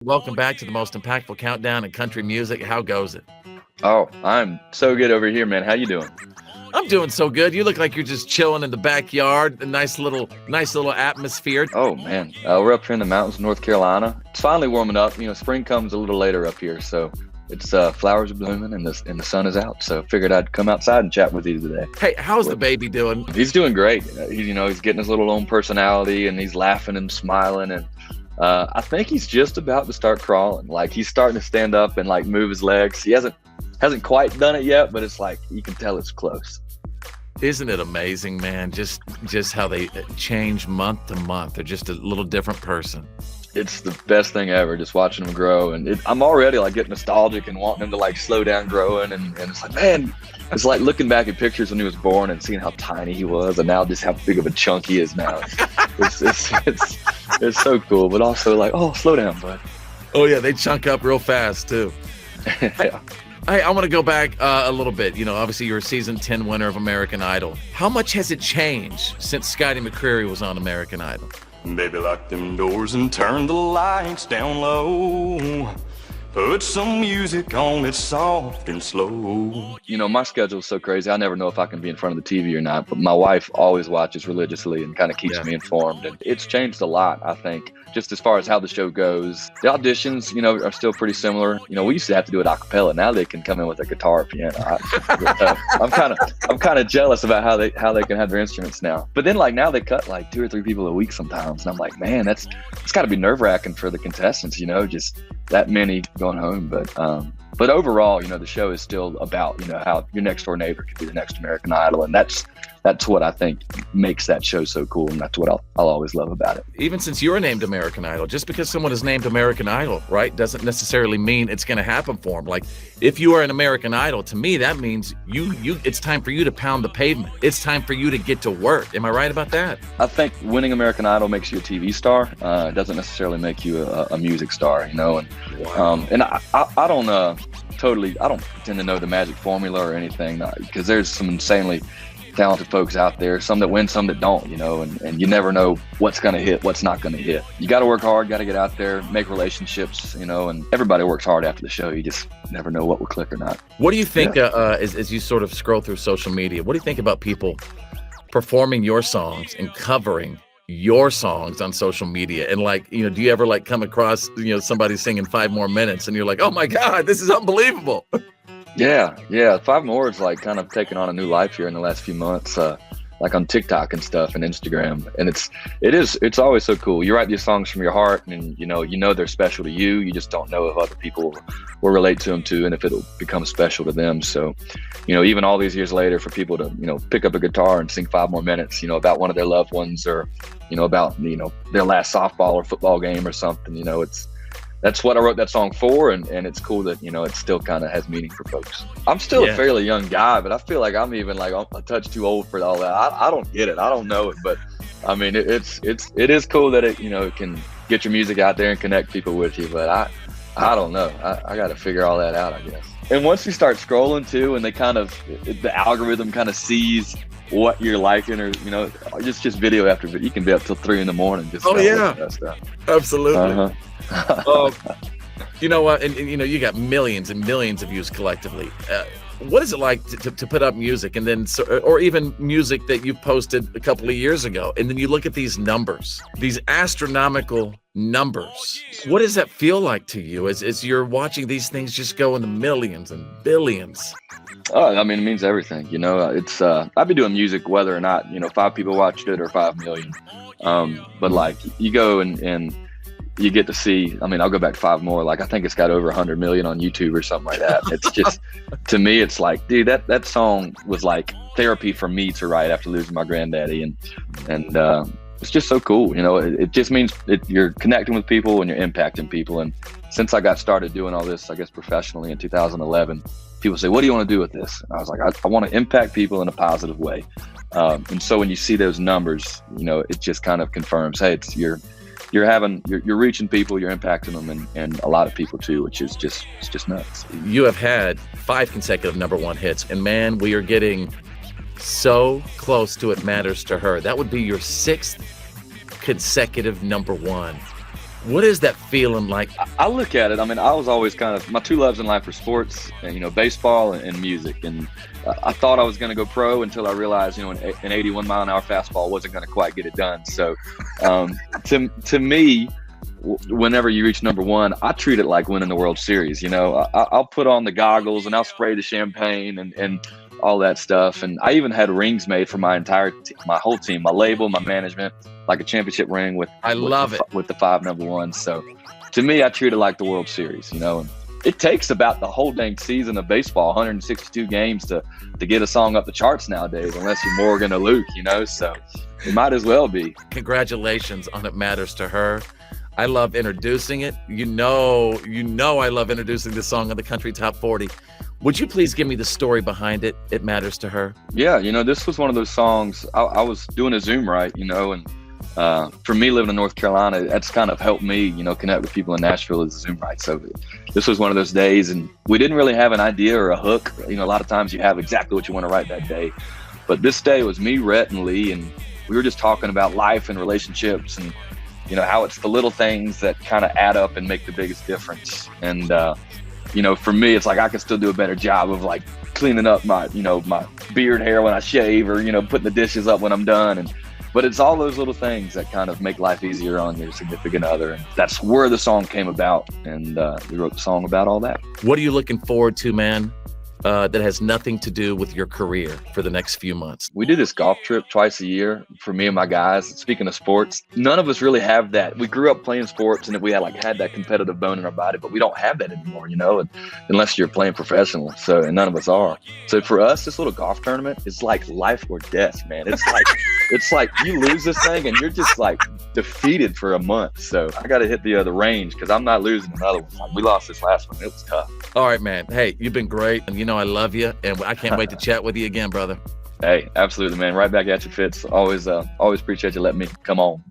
Welcome back to the most impactful countdown in country music. How goes it? Oh, I'm so good over here, man. How you doing? I'm doing so good. You look like you're just chilling in the backyard. A nice little atmosphere. Oh man, we're up here in the mountains of North Carolina. It's finally warming up. Spring comes a little later up here, so it's flowers are blooming and the sun is out. So figured I'd come outside and chat with you today. Hey, how's the baby doing? He's doing great. He's getting his little own personality and he's laughing and smiling and. I think he's just about to start crawling. Like he's starting to stand up and like move his legs. He hasn't quite done it yet, but it's like you can tell it's close. Isn't it amazing, man? Just how they change month to month. They're just a little different person. It's the best thing ever, just watching him grow. And I'm already like getting nostalgic and wanting him to like slow down growing. And it's like, man, it's like looking back at pictures when he was born and seeing how tiny he was, and now just how big of a chunk he is now. It's so cool, but also like, oh, slow down, bud. Oh yeah, they chunk up real fast too. Yeah. Hey, I want to go back a little bit. Obviously you're a season 10 winner of American Idol. How much has it changed since Scotty McCreery was on American Idol? Baby, lock them doors and turn the lights down low. Put some music on that's soft and slow. My schedule's so crazy. I never know if I can be in front of the TV or not. But my wife always watches religiously and kind of keeps me informed. And it's changed a lot, I think, just as far as how the show goes. The auditions, are still pretty similar. We used to have to do it a cappella. Now they can come in with a guitar or piano. I'm kind of jealous about how they can have their instruments now. But then like now they cut like 2 or 3 people a week sometimes, and I'm like, man, it's got to be nerve-wracking for the contestants. Just that many going home. But overall, the show is still about how your next door neighbor could be the next American Idol, and that's what I think makes that show so cool, and that's what I'll always love about it. Even since you were named American Idol, just because someone is named American Idol, right, doesn't necessarily mean it's going to happen for them. Like, if you are an American Idol, to me, that means it's time for you to pound the pavement. It's time for you to get to work. Am I right about that? I think winning American Idol makes you a TV star. It doesn't necessarily make you a music star, And Wow. And I don't I don't pretend to know the magic formula or anything, because there's some insanely talented folks out there, some that win, some that don't, and you never know what's going to hit, what's not going to hit. You got to work hard, got to get out there, make relationships, and everybody works hard after the show. You just never know what will click or not. What do you think, as you sort of scroll through social media, what do you think about people performing your songs and covering your songs on social media? And do you ever come across, somebody singing 5 More Minutes and you're like, oh my God, this is unbelievable? Yeah. 5 More is kind of taken on a new life here in the last few months, on TikTok and stuff and Instagram. And it's always so cool. You write these songs from your heart, and they're special to you. You just don't know if other people will relate to them too, and if it'll become special to them. So, even all these years later, for people to pick up a guitar and sing 5 More Minutes, about one of their loved ones, or about their last softball or football game or something, that's what I wrote that song for, and it's cool that it still kind of has meaning for folks. I'm still a fairly young guy, but I feel like I'm even a touch too old for all that. I don't get it. I don't know it, but I mean it is cool that it can get your music out there and connect people with you. But I don't know. I got to figure all that out, I guess. And once you start scrolling too, and the algorithm kind of sees what you're liking, or just video after video, you can be up till 3 a.m. just that stuff. Absolutely. You know what? And you got millions and millions of views collectively. What is it like to put up music, and then, or even music that you posted a couple of years ago, and then you look at these numbers, these astronomical numbers? What does that feel like to you as you're watching these things just go in the millions and billions? Oh, I mean, it means everything. It's I've been doing music whether or not 5 people watched it or 5 million. But you go and you get to see, I'll go back 5 more. I think it's got over 100 million on YouTube or something like that. It's just, to me, it's dude, that song was therapy for me to write after losing my granddaddy. And it's just so cool. It just means you're connecting with people and you're impacting people. And since I got started doing all this, I guess, professionally in 2011, people say, what do you want to do with this? And I was like, I want to impact people in a positive way. And so when you see those numbers, it just kind of confirms, hey, you're reaching people, you're impacting them, and a lot of people too, which is just nuts. You have had 5 consecutive #1 hits, and man, we are getting so close to It Matters to Her. That would be your 6th consecutive #1. What is that feeling like? I look at it. I mean, I was always kind of, my two loves in life were sports, and, you know, baseball and music. And I thought I was going to go pro until I realized, you know, an 81 mile an hour fastball wasn't going to quite get it done. So to me, whenever you reach number one, I treat it like winning the World Series. You know, I'll put on the goggles and I'll spray the champagne and all that stuff. And I even had rings made for my my whole team, my label, my management, like a championship ring with the 5 number ones. So to me, I treat it like the World Series, you know. And it takes about the whole dang season of baseball, 162 games to get a song up the charts nowadays, unless you're Morgan or Luke, you know. So it might as well be. Congratulations on It Matters to Her. I love introducing it. You know I love introducing this song on the Country Top 40. Would you please give me the story behind it, It Matters to Her? Yeah, you know, this was one of those songs, I was doing a Zoom right, you know, and for me living in North Carolina, that's kind of helped me, you know, connect with people in Nashville as a Zoom right. So this was one of those days, and we didn't really have an idea or a hook. You know, a lot of times you have exactly what you want to write that day. But this day it was me, Rhett, and Lee, and we were just talking about life and relationships and, you know, how it's the little things that kind of add up and make the biggest difference. And, you know, for me, it's like I can still do a better job of like cleaning up my, you know, my beard hair when I shave, or, you know, putting the dishes up when I'm done. But it's all those little things that kind of make life easier on your significant other. And that's where the song came about. And we wrote the song about all that. What are you looking forward to, man, that has nothing to do with your career for the next few months? We do this golf trip twice a year for me and my guys. Speaking of sports, none of us really have that. We grew up playing sports, and we had that competitive bone in our body, but we don't have that anymore, you know, unless you're playing professional. So, and none of us are. So for us, this little golf tournament is like life or death, man. It's like you lose this thing and you're just like defeated for a month. So I got to hit the range because I'm not losing another one. We lost this last one. It was tough. All right, man. Hey, you've been great. And you know I love you. And I can't wait to chat with you again, brother. Hey, absolutely, man. Right back at you, Fitz. Always appreciate you letting me come on.